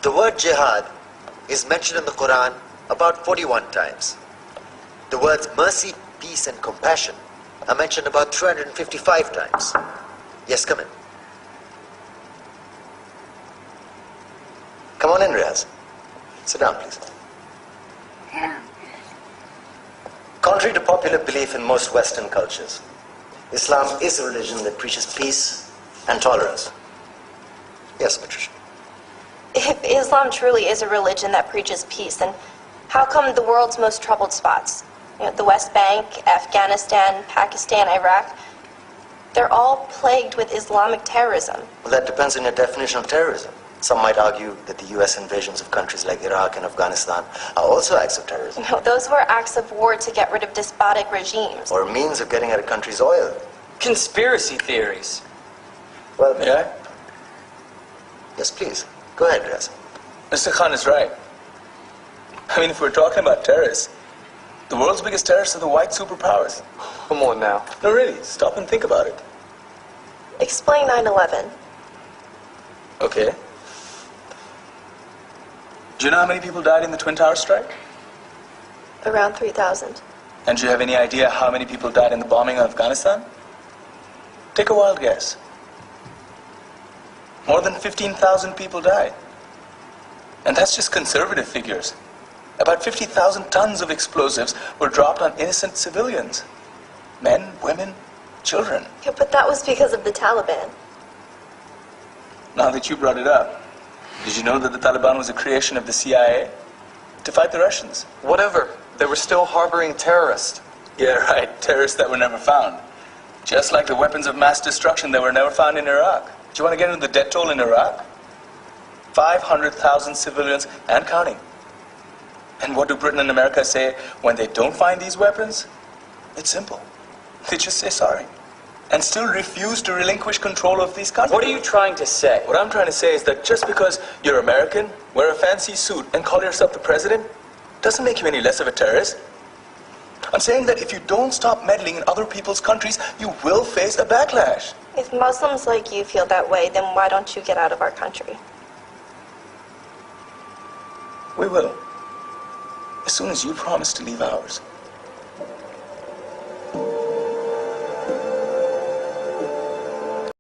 The word jihad is mentioned in the Quran about 41 times. The words mercy, peace, and compassion are mentioned about 355 times. Yes, come in. Come on in, Riaz. Sit down, please. Contrary to popular belief in most Western cultures, Islam is a religion that preaches peace and tolerance. Yes, Patricia. If Islam truly is a religion that preaches peace, then how come the world's most troubled spots, the West Bank, Afghanistan, Pakistan, Iraq, they're all plagued with Islamic terrorism? Well, that depends on your definition of terrorism. Some might argue that the US invasions of countries like Iraq and Afghanistan are also acts of terrorism. No, those were acts of war to get rid of despotic regimes. Or a means of getting at a country's oil. Conspiracy theories. Well, May I? Yes, please. Go ahead, Riaz. Mr. Khan is right. I mean, if we're talking about terrorists, the world's biggest terrorists are the white superpowers. Come on now. No, really, stop and think about it. Explain 9/11. Okay. Do you know how many people died in the Twin Towers strike? Around 3,000. And do you have any idea how many people died in the bombing of Afghanistan? Take a wild guess. More than 15,000 people died. And that's just conservative figures. About 50,000 tons of explosives were dropped on innocent civilians. Men, women, children. Yeah, but that was because of the Taliban. Now that you brought it up, did you know that the Taliban was a creation of the CIA to fight the Russians? Whatever. They were still harboring terrorists. Yeah, right. Terrorists that were never found. Just like the weapons of mass destruction that were never found in Iraq. Do you want to get into the death toll in Iraq? 500,000 civilians and counting. And what do Britain and America say when they don't find these weapons? It's simple. They just say sorry. And still refuse to relinquish control of these countries. What are you trying to say? What I'm trying to say is that just because you're American, wear a fancy suit, and call yourself the president, doesn't make you any less of a terrorist. I'm saying that if you don't stop meddling in other people's countries, you will face a backlash. If Muslims like you feel that way, then why don't you get out of our country? We will. As soon as you promise to leave ours.